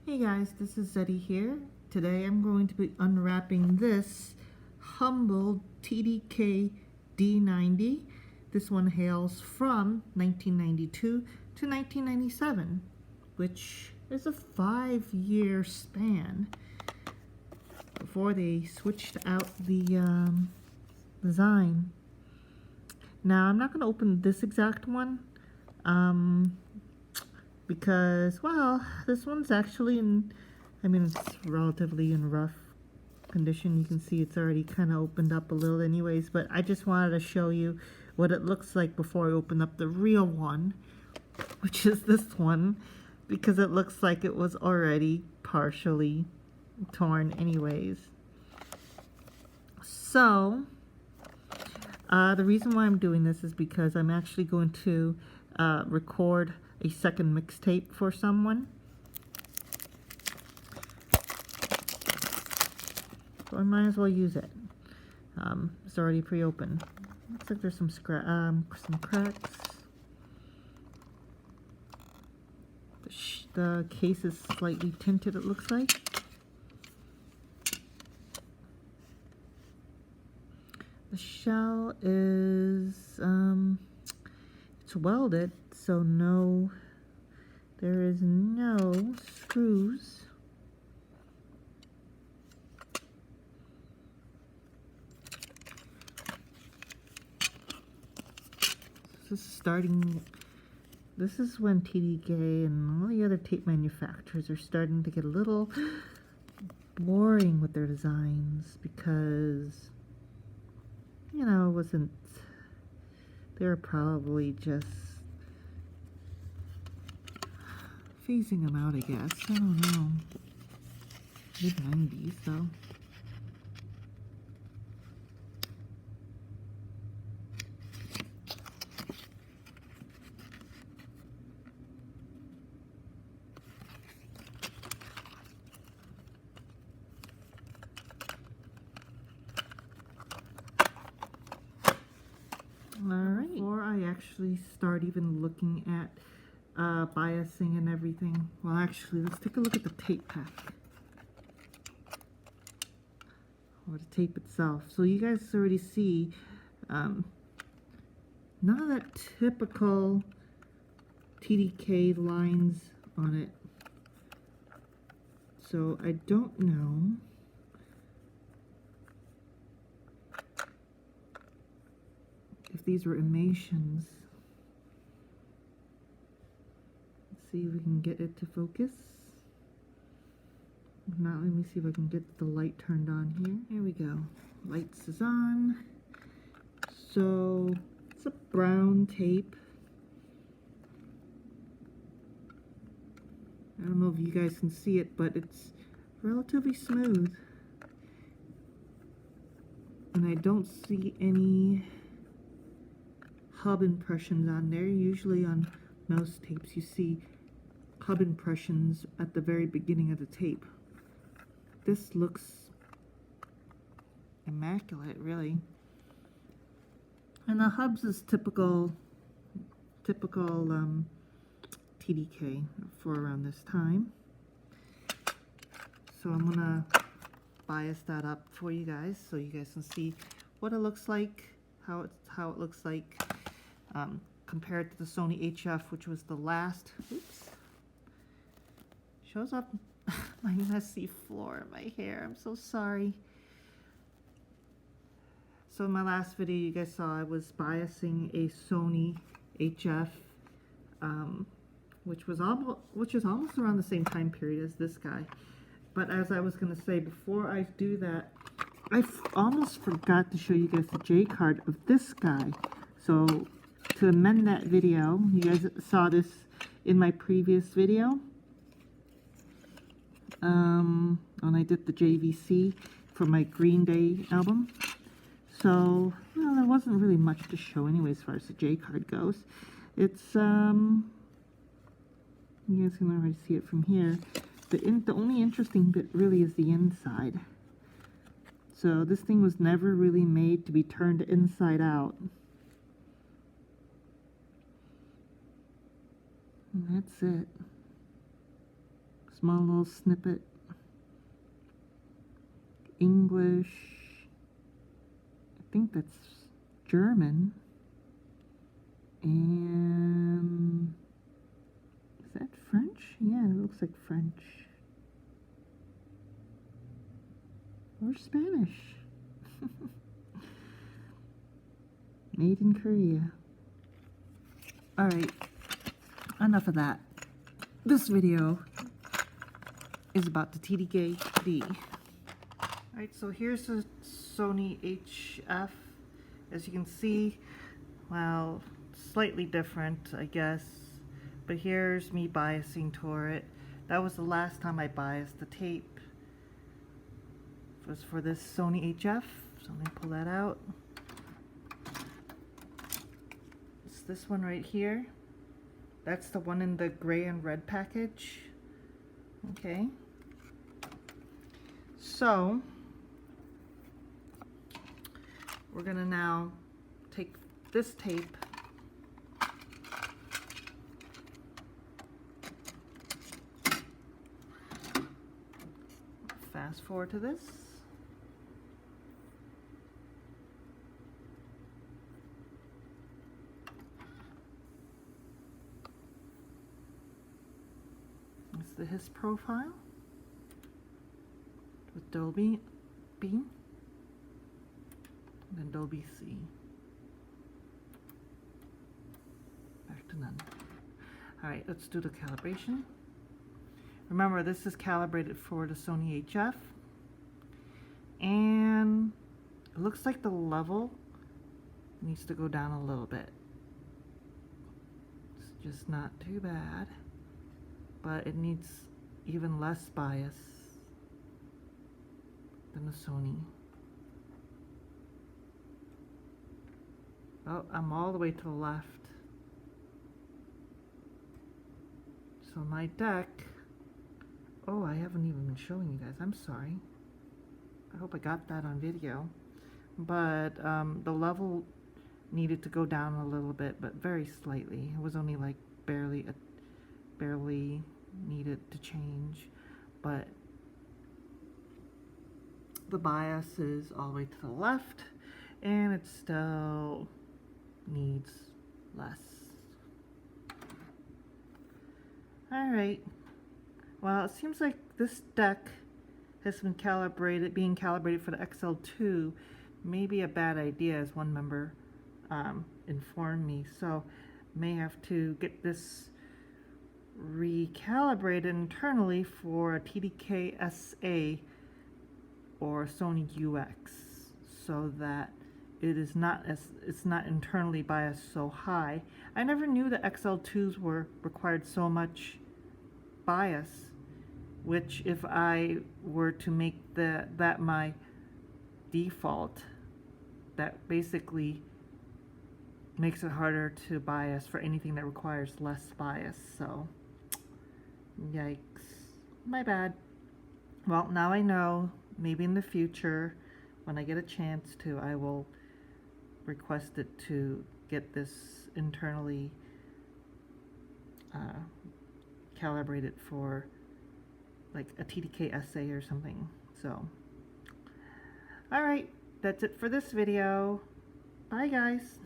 Hey guys, this is Zeddy here. Today I'm going to be unwrapping this humble TDK D90. This one hails from 1992 to 1997, which is a 5-year span before they switched out the design. Now I'm not going to open this exact one. Because, well, this one's actually it's relatively in rough condition. You can see it's already kind of opened up a little anyways, but I just wanted to show you what it looks like before I open up the real one, which is this one, because it looks like it was already partially torn anyways. So, the reason why I'm doing this is because I'm actually going to record a second mixtape for someone. So I might as well use it. It's already pre-opened. Looks like there's some cracks. The case is slightly tinted, it looks like. The shell is it's welded, so there is no screws. This is when TDK and all the other tape manufacturers are starting to get a little boring with their designs because, they were probably just phasing them out, I guess. I don't know. Mid-90s, though. Alright, before I actually start even looking at biasing and everything, well actually let's take a look at the tape pack. Or the tape itself. So you guys already see none of that typical TDK lines on it. So I don't know if these were emations. Let's see if we can get it to focus. If not, let me see if I can get the light turned on here. Here we go. Lights is on. So it's a brown tape. I don't know if you guys can see it, but it's relatively smooth. And I don't see any hub impressions on there. Usually on most tapes you see hub impressions at the very beginning of the tape. This looks immaculate, really. And the hubs is typical TDK for around this time. So I'm gonna bias that up for you guys so you guys can see what it looks like, how it looks like compared to the Sony HF, which was the last. Oops. Shows up my messy floor in my hair. I'm so sorry. So in my last video you guys saw I was biasing a Sony HF, which is almost around the same time period as this guy. But as I was going to say, before I do that, I almost forgot to show you guys the J card of this guy. So to amend that video, you guys saw this in my previous video when I did the JVC for my Green Day album. So, well, there wasn't really much to show anyway as far as the J card goes. It's, you guys can already see it from here. The only interesting bit really is the inside. So this thing was never really made to be turned inside out. And that's it. Small little snippet. English. I think that's German. And is that French? Yeah, it looks like French. Or Spanish. Made in Korea. Alright, enough of that. This video is about the TDK D. Alright, so here's the Sony HF. As you can see, well, slightly different, I guess. But here's me biasing toward it. That was the last time I biased the tape. It was for this Sony HF. So let me pull that out. It's this one right here. That's the one in the gray and red package. Okay. So we're gonna now take this tape fast forward to this. It's the his profile with Dolby B and then Dolby C. Back to none. Alright, let's do the calibration. Remember, this is calibrated for the Sony HF. And it looks like the level needs to go down a little bit. It's just not too bad. But it needs even less bias than the Sony. Oh, I'm all the way to the left. So my deck, oh, I haven't even been showing you guys, I'm sorry. I hope I got that on video. But the level needed to go down a little bit, but very slightly. It was only like barely needed to change, but the bias is all the way to the left and it still needs less. Alright, well, it seems like this deck has been being calibrated for the XL2 may be a bad idea, as one member informed me, so may have to get this recalibrated internally for a TDK SA or Sony UX, so that it's not internally biased so high. I never knew that XL2s required so much bias, which if I were to make that my default, that basically makes it harder to bias for anything that requires less bias. So yikes, my bad. Well, now I know. Maybe in the future, when I get a chance to, I will request it to get this internally calibrated for like a TDK SA or something. So, alright, that's it for this video. Bye guys.